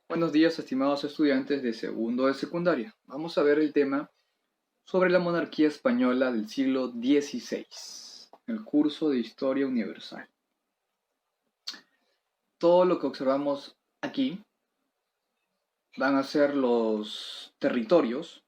Buenos días, estimados estudiantes de segundo de secundaria. Vamos a ver el tema sobre la monarquía española del siglo XVI, el curso de Historia Universal. Todo lo que observamos aquí van a ser los territorios,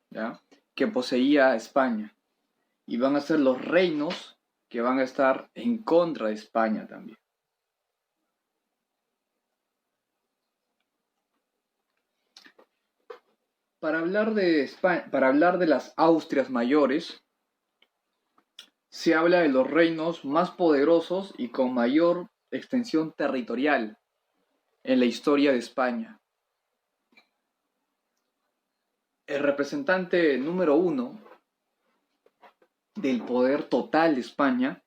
¿ya?, que poseía España, y van a ser los reinos que van a estar en contra de España también. Para hablar de las Austrias mayores, se habla de los reinos más poderosos y con mayor extensión territorial en la historia de España. El representante número uno del poder total de España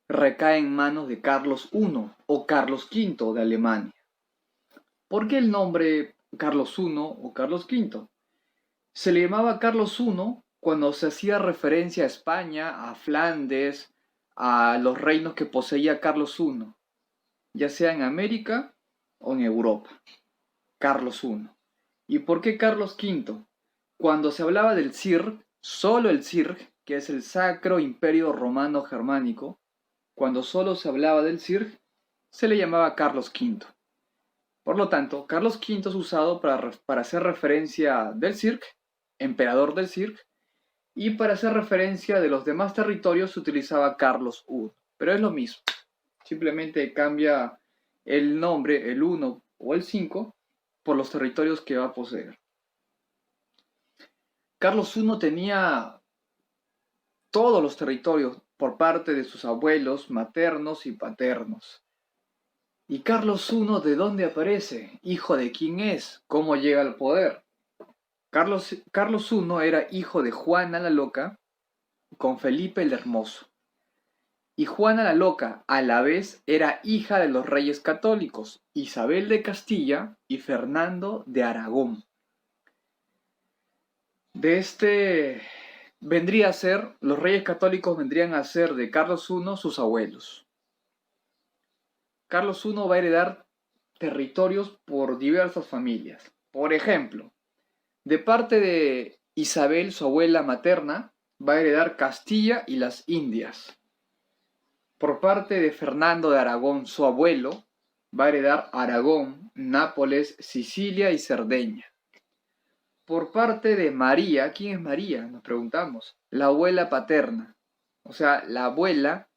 recae en manos de Carlos I o Carlos V de Alemania. ¿Por qué el nombre Carlos I o Carlos V? Se le llamaba Carlos I cuando se hacía referencia a España, a Flandes, a los reinos que poseía Carlos I, ya sea en América o en Europa. Carlos I. ¿Y por qué Carlos V? Cuando se hablaba del CIRC, solo el CIRC, que es el Sacro Imperio Romano Germánico, cuando solo se hablaba del CIRC, se le llamaba Carlos V. Por lo tanto, Carlos V es usado para hacer referencia del CIRC, emperador del CIRC, y para hacer referencia de los demás territorios se utilizaba Carlos I. Pero es lo mismo, simplemente cambia el nombre, el 1 o el 5, por los territorios que va a poseer. Carlos I tenía todos los territorios por parte de sus abuelos maternos y paternos. ¿Y Carlos I de dónde aparece? ¿Hijo de quién es? ¿Cómo llega al poder? Carlos I era hijo de Juana la Loca con Felipe el Hermoso. Y Juana la Loca, a la vez, era hija de los reyes católicos, Isabel de Castilla y Fernando de Aragón. Los reyes católicos vendrían a ser de Carlos I sus abuelos. Carlos I va a heredar territorios por diversas familias. Por ejemplo, de parte de Isabel, su abuela materna, va a heredar Castilla y las Indias. Por parte de Fernando de Aragón, su abuelo, va a heredar Aragón, Nápoles, Sicilia y Cerdeña. Por parte de María, ¿quién es María? Nos preguntamos. La abuela paterna, o sea, la abuela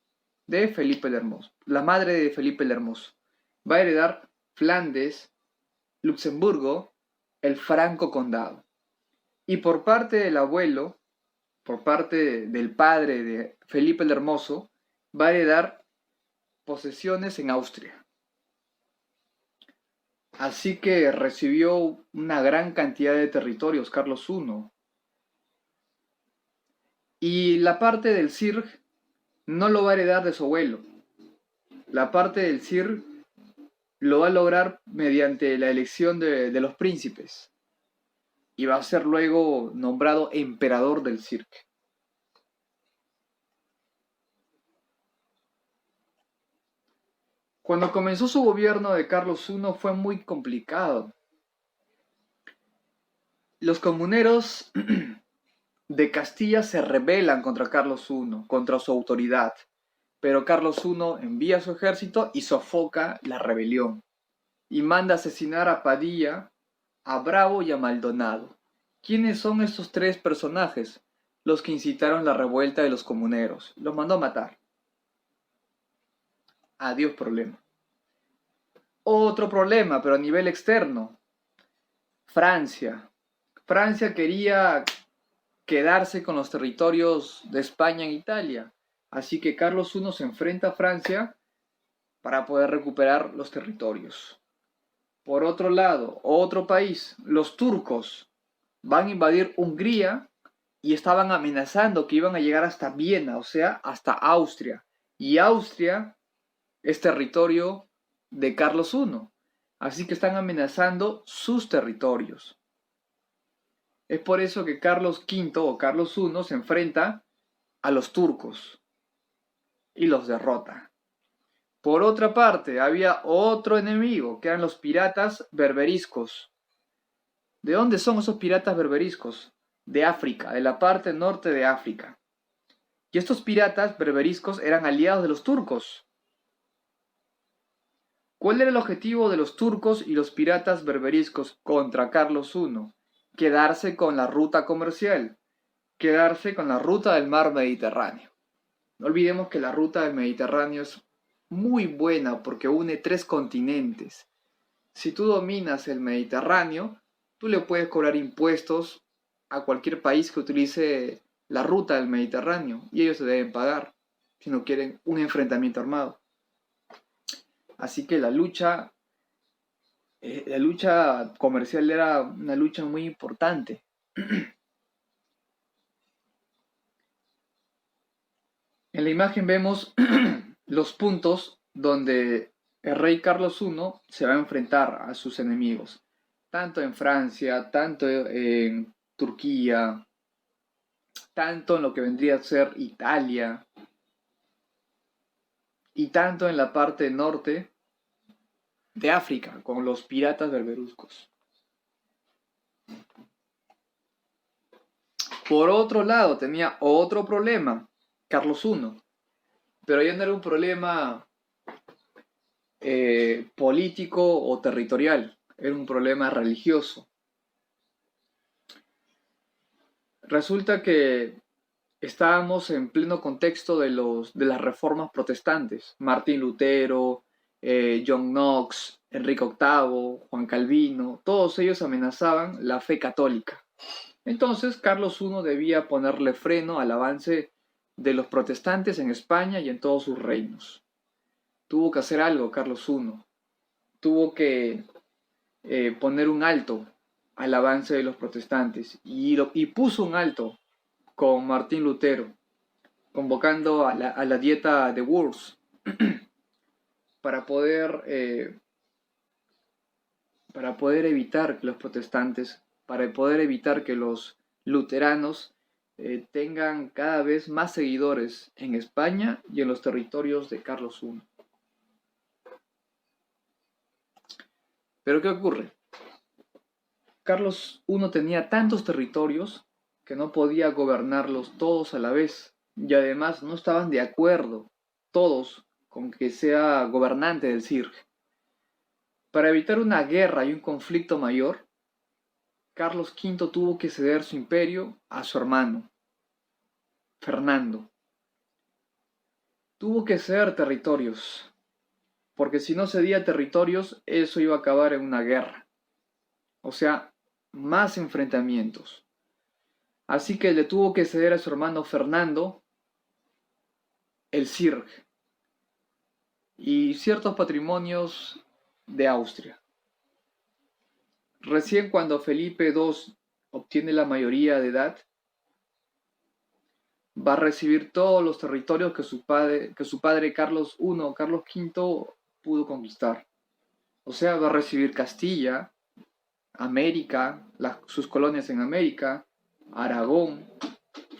de Felipe el Hermoso, la madre de Felipe el Hermoso. Va a heredar Flandes, Luxemburgo, el Franco Condado. Y por parte del abuelo, por parte del padre de Felipe el Hermoso, va a heredar posesiones en Austria. Así que recibió una gran cantidad de territorios Carlos I. Y la parte del CIRC no lo va a heredar de su abuelo. La parte del CIRC lo va a lograr mediante la elección de los príncipes. Y va a ser luego nombrado emperador del CIRC. Cuando comenzó su gobierno de Carlos I fue muy complicado. Los comuneros de Castilla se rebelan contra Carlos I, contra su autoridad, pero Carlos I envía su ejército y sofoca la rebelión, y manda asesinar a Padilla, a Bravo y a Maldonado. ¿Quiénes son estos tres personajes? Los que incitaron la revuelta de los comuneros. Los mandó a matar. Adiós problema. Otro problema, pero a nivel externo. Francia. Francia quería quedarse con los territorios de España en Italia. Así que Carlos I se enfrenta a Francia para poder recuperar los territorios. Por otro lado, otro país, los turcos van a invadir Hungría y estaban amenazando que iban a llegar hasta Viena, o sea, hasta Austria. Y Austria es territorio de Carlos I. Así que están amenazando sus territorios. Es por eso que Carlos V o Carlos I se enfrenta a los turcos y los derrota. Por otra parte, había otro enemigo, que eran los piratas berberiscos. ¿De dónde son esos piratas berberiscos? De África, de la parte norte de África. Y estos piratas berberiscos eran aliados de los turcos. ¿Cuál era el objetivo de los turcos y los piratas berberiscos contra Carlos I? Quedarse con la ruta comercial, quedarse con la ruta del mar Mediterráneo. No olvidemos que la ruta del Mediterráneo es muy buena porque une 3 continentes. Si tú dominas el Mediterráneo, tú le puedes cobrar impuestos a cualquier país que utilice la ruta del Mediterráneo y ellos se deben pagar si no quieren un enfrentamiento armado. Así que la lucha comercial era una lucha muy importante. En la imagen vemos los puntos donde el rey Carlos I se va a enfrentar a sus enemigos, tanto en Francia, tanto en Turquía, tanto en lo que vendría a ser Italia, y tanto en la parte norte de África, con los piratas berberuscos. Por otro lado, tenía otro problema, Carlos I, pero ya no era un problema político o territorial, era un problema religioso. Resulta que estábamos en pleno contexto de las reformas protestantes. Martín Lutero, John Knox, Enrique VIII, Juan Calvino, todos ellos amenazaban la fe católica. Entonces Carlos I debía ponerle freno al avance de los protestantes en España y en todos sus reinos. Tuvo que hacer algo Carlos I. Tuvo que poner un alto al avance de los protestantes y puso un alto con Martín Lutero, convocando a la dieta de Worms para poder evitar que los protestantes, para poder evitar que los luteranos tengan cada vez más seguidores en España y en los territorios de Carlos I. Pero ¿qué ocurre? Carlos I tenía tantos territorios que no podía gobernarlos todos a la vez, y además no estaban de acuerdo todos con que sea gobernante del CIRG. Para evitar una guerra y un conflicto mayor, Carlos V tuvo que ceder su imperio a su hermano, Fernando. Tuvo que ceder territorios, porque si no cedía territorios, eso iba a acabar en una guerra. O sea, más enfrentamientos. Así que le tuvo que ceder a su hermano Fernando el CIRG y ciertos patrimonios de Austria. Recién cuando Felipe II obtiene la mayoría de edad, va a recibir todos los territorios que su padre Carlos I o Carlos V pudo conquistar. O sea, va a recibir Castilla, América, sus colonias en América, Aragón,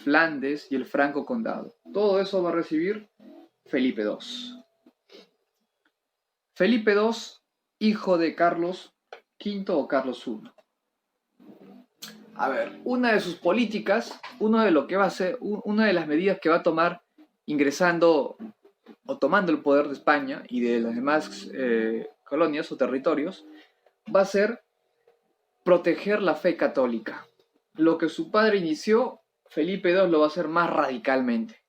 Flandes y el Franco Condado. Todo eso va a recibir Felipe II. Felipe II, hijo de Carlos V o Carlos I. A ver, una de sus políticas, una de las medidas que va a tomar ingresando o tomando el poder de España y de las demás colonias o territorios, va a ser proteger la fe católica. Lo que su padre inició, Felipe II lo va a hacer más radicalmente.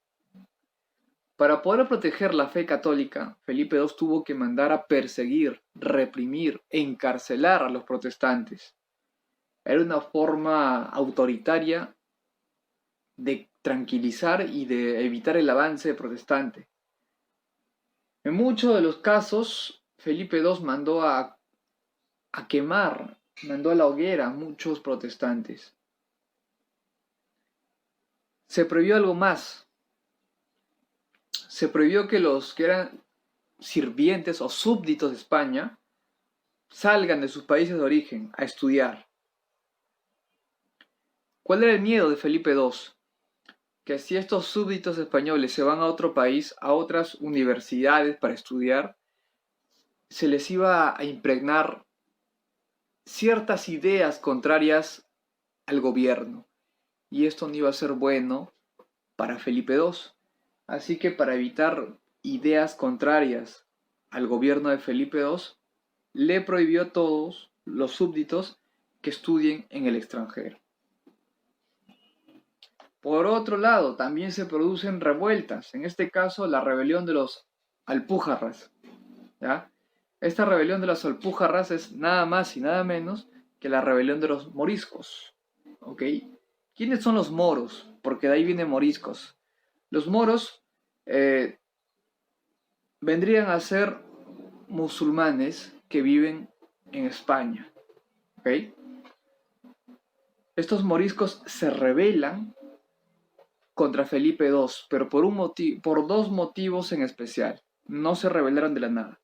Para poder proteger la fe católica, Felipe II tuvo que mandar a perseguir, reprimir, encarcelar a los protestantes. Era una forma autoritaria de tranquilizar y de evitar el avance protestante. En muchos de los casos, Felipe II mandó a quemar, mandó a la hoguera a muchos protestantes. Se prohibió algo más. Se prohibió que los que eran sirvientes o súbditos de España salgan de sus países de origen a estudiar. ¿Cuál era el miedo de Felipe II? que si estos súbditos españoles se van a otro país, a otras universidades para estudiar, se les iba a impregnar ciertas ideas contrarias al gobierno. Y esto no iba a ser bueno para Felipe II. Así que para evitar ideas contrarias al gobierno de Felipe II, le prohibió a todos los súbditos que estudien en el extranjero. Por otro lado, también se producen revueltas, en este caso la rebelión de los Alpujarras, ¿ya? Esta rebelión de los Alpujarras es nada más y nada menos que la rebelión de los moriscos, ¿ok? ¿Quiénes son los moros? Porque de ahí vienen moriscos. Los moros vendrían a ser musulmanes que viven en España, ¿ok? Estos moriscos se rebelan contra Felipe II, pero por dos motivos en especial. No se rebelaron de la nada.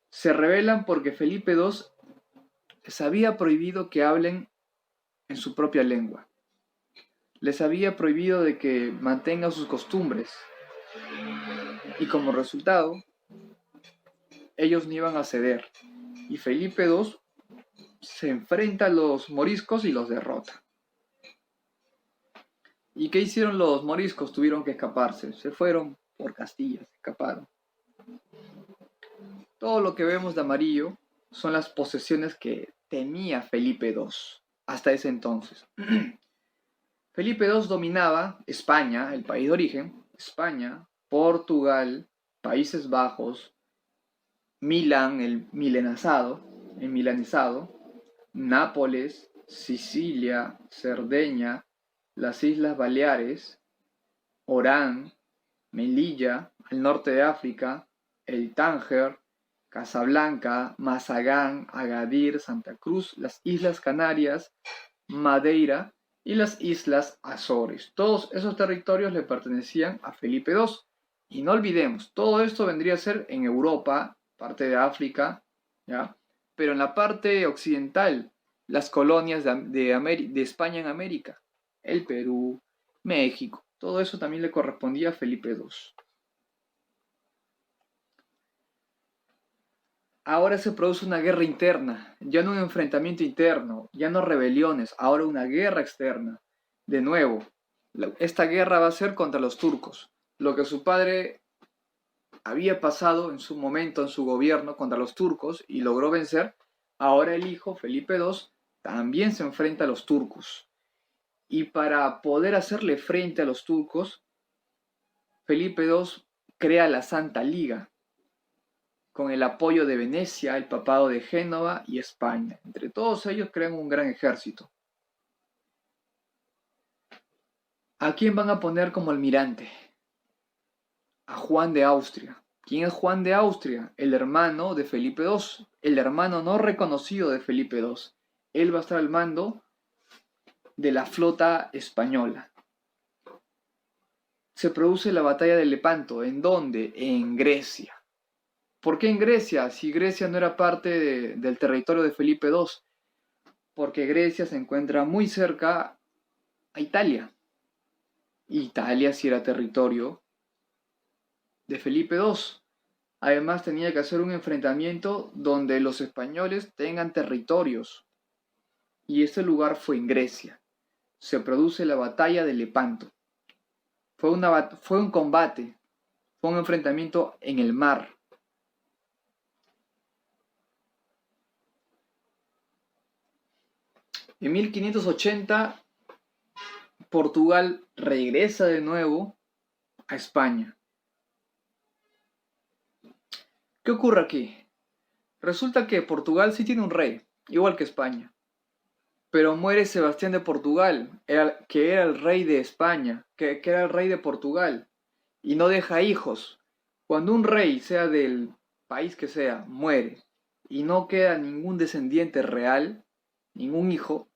Se rebelan porque Felipe II les había prohibido que hablen en su propia lengua. Les había prohibido de que mantengan sus costumbres. Y como resultado, ellos no iban a ceder. Y Felipe II se enfrenta a los moriscos y los derrota. ¿Y qué hicieron los moriscos? Tuvieron que escaparse. Se fueron por Castilla, se escaparon. Todo lo que vemos de amarillo son las posesiones que tenía Felipe II hasta ese entonces. Felipe II dominaba España, el país de origen, España, Portugal, Países Bajos, Milán, el milanizado, Nápoles, Sicilia, Cerdeña, las Islas Baleares, Orán, Melilla, al norte de África, el Tánger, Casablanca, Mazagán, Agadir, Santa Cruz, las Islas Canarias, Madeira y las Islas Azores. Todos esos territorios le pertenecían a Felipe II. Y no olvidemos, todo esto vendría a ser en Europa, parte de África, ¿ya? Pero en la parte occidental, las colonias de España en América, el Perú, México, todo eso también le correspondía a Felipe II. Ahora se produce una guerra interna, ya no un enfrentamiento interno, ya no rebeliones, ahora una guerra externa. De nuevo, esta guerra va a ser contra los turcos. Lo que su padre había pasado en su momento, en su gobierno, contra los turcos y logró vencer, ahora el hijo, Felipe II, también se enfrenta a los turcos. Y para poder hacerle frente a los turcos, Felipe II crea la Santa Liga, con el apoyo de Venecia, el papado de Génova y España. Entre todos ellos crean un gran ejército. ¿A quién van a poner como almirante? A Juan de Austria. ¿Quién es Juan de Austria? El hermano de Felipe II, el hermano no reconocido de Felipe II. Él va a estar al mando de la flota española. Se produce la batalla de Lepanto. ¿En dónde? En Grecia. ¿Por qué en Grecia? Si Grecia no era parte del territorio de Felipe II. Porque Grecia se encuentra muy cerca a Italia. Italia sí era territorio de Felipe II. Además tenía que hacer un enfrentamiento donde los españoles tengan territorios. Y este lugar fue en Grecia. Se produce la batalla de Lepanto. Fue un combate, fue un enfrentamiento en el mar. En 1580, Portugal regresa de nuevo a España. ¿Qué ocurre aquí? Resulta que Portugal sí tiene un rey, igual que España. Pero muere Sebastián de Portugal, que era el rey de España, que era el rey de Portugal, y no deja hijos. Cuando un rey, sea del país que sea, muere y no queda ningún descendiente real, ningún hijo,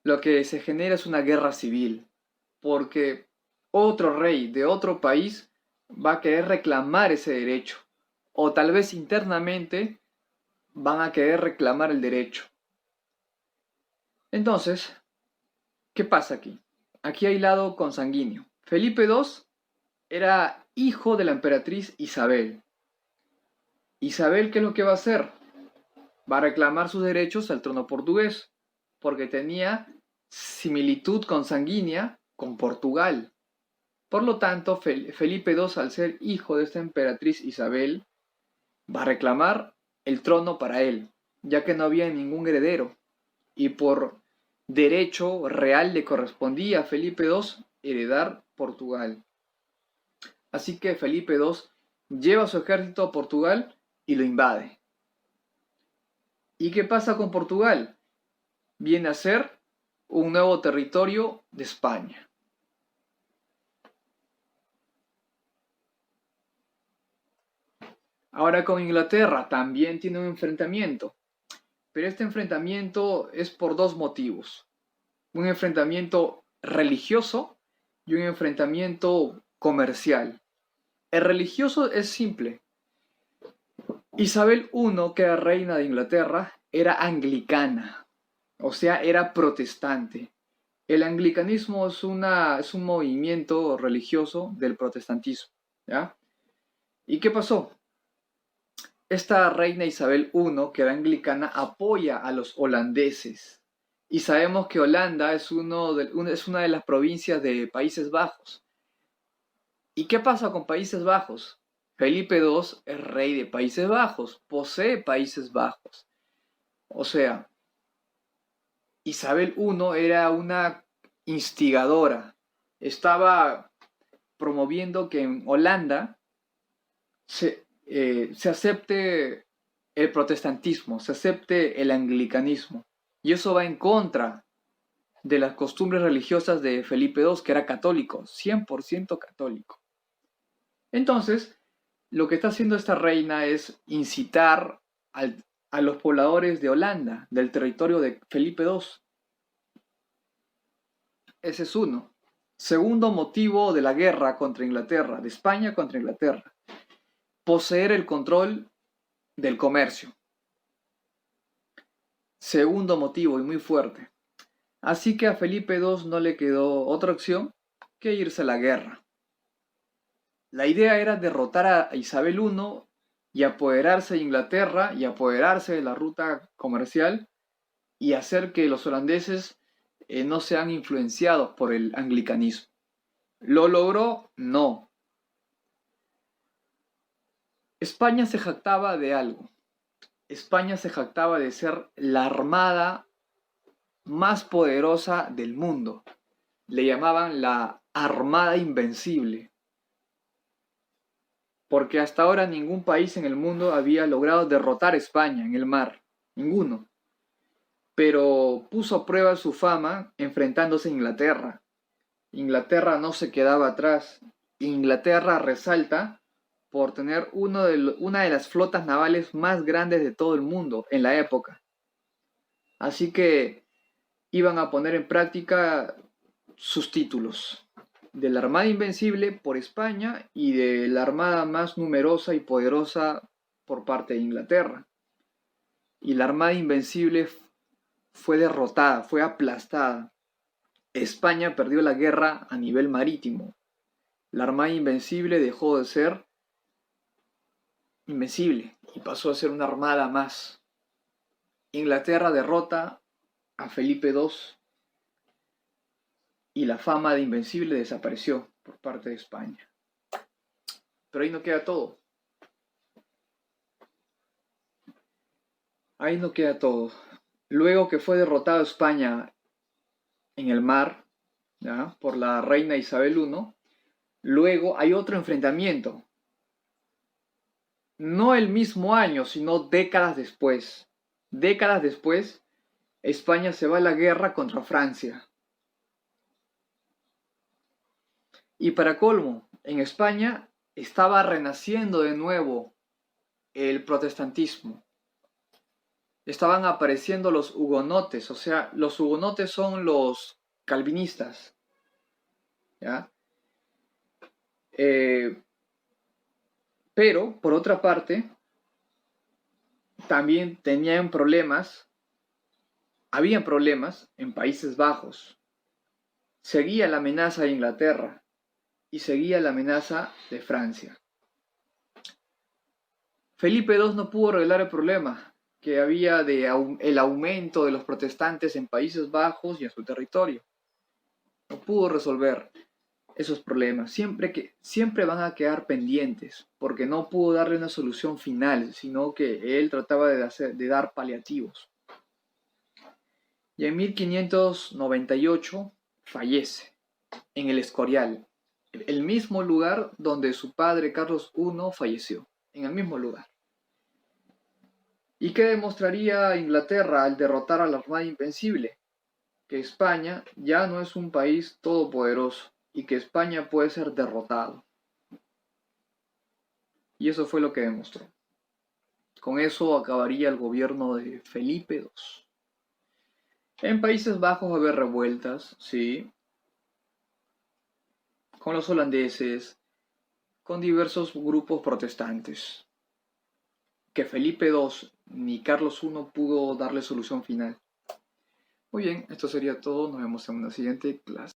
lo que se genera es una guerra civil, porque otro rey de otro país va a querer reclamar ese derecho, o tal vez internamente van a querer reclamar el derecho. Entonces, ¿qué pasa aquí? aquí hay lado consanguíneo. Felipe II era hijo de la emperatriz Isabel. Isabel, ¿qué es lo que va a hacer? Va a reclamar sus derechos al trono portugués, porque tenía similitud consanguínea con Portugal. Por lo tanto, Felipe II, al ser hijo de esta emperatriz Isabel, va a reclamar el trono para él, ya que no había ningún heredero, y por derecho real le correspondía a Felipe II heredar Portugal. Así que Felipe II lleva su ejército a Portugal y lo invade. ¿Y qué pasa con Portugal? Viene a ser un nuevo territorio de España. Ahora con Inglaterra también tiene un enfrentamiento, pero este enfrentamiento es por dos motivos. Un enfrentamiento religioso y un enfrentamiento comercial. El religioso es simple. Isabel I, que era reina de Inglaterra, era anglicana, o sea, era protestante. El anglicanismo es un movimiento religioso del protestantismo, ¿ya? ¿Y qué pasó? Esta reina Isabel I, que era anglicana, apoya a los holandeses. Y sabemos que Holanda es una de las provincias de Países Bajos. ¿Y qué pasa con Países Bajos? Felipe II es rey de Países Bajos, posee Países Bajos. O sea, Isabel I era una instigadora. Estaba promoviendo que en Holanda se acepte el protestantismo, se acepte el anglicanismo. Y eso va en contra de las costumbres religiosas de Felipe II, que era católico, 100% católico. Entonces, lo que está haciendo esta reina es incitar a los pobladores de Holanda, del territorio de Felipe II. Ese es uno. Segundo motivo de la guerra contra Inglaterra, de España contra Inglaterra, poseer el control del comercio. Segundo motivo y muy fuerte. Así que a Felipe II no le quedó otra opción que irse a la guerra. La idea era derrotar a Isabel I y apoderarse de Inglaterra y apoderarse de la ruta comercial y hacer que los holandeses no sean influenciados por el anglicanismo. ¿Lo logró? No. España se jactaba de algo. España se jactaba de ser la armada más poderosa del mundo. Le llamaban la Armada Invencible. Porque hasta ahora ningún país en el mundo había logrado derrotar a España en el mar. Ninguno. Pero puso a prueba su fama enfrentándose a Inglaterra. Inglaterra no se quedaba atrás. Inglaterra resalta por tener una de las flotas navales más grandes de todo el mundo en la época. Así que iban a poner en práctica sus títulos de la Armada Invencible por España y de la armada más numerosa y poderosa por parte de Inglaterra. Y la Armada Invencible fue derrotada, fue aplastada. España perdió la guerra a nivel marítimo. La Armada Invencible dejó de ser invencible y pasó a ser una armada más. Inglaterra derrota a Felipe II y la fama de invencible desapareció por parte de España. Pero ahí no queda todo. Ahí no queda todo. Luego que fue derrotada España en el mar, ¿ya?, por la reina Isabel I, luego hay otro enfrentamiento. No el mismo año, sino décadas después. Décadas después, España se va a la guerra contra Francia. Y para colmo, en España estaba renaciendo de nuevo el protestantismo. Estaban apareciendo los hugonotes, o sea, los hugonotes son los calvinistas, ¿ya? Pero, por otra parte, también habían problemas en Países Bajos. seguía la amenaza de Inglaterra y seguía la amenaza de Francia. Felipe II no pudo arreglar el problema que había de el aumento de los protestantes en Países Bajos y en su territorio. No pudo resolver esos problemas. Siempre van a quedar pendientes, porque no pudo darle una solución final, sino que él trataba de dar paliativos. Y en 1598 fallece en el Escorial, el mismo lugar donde su padre Carlos I falleció, en el mismo lugar. ¿Y qué demostraría Inglaterra al derrotar a la Armada Invencible? Que España ya no es un país todopoderoso y que España puede ser derrotado. Y eso fue lo que demostró. Con eso acabaría el gobierno de Felipe II. En Países Bajos va a haber revueltas, sí, con los holandeses, con diversos grupos protestantes, que Felipe II ni Carlos I pudo darle solución final. Muy bien, esto sería todo, nos vemos en una siguiente clase.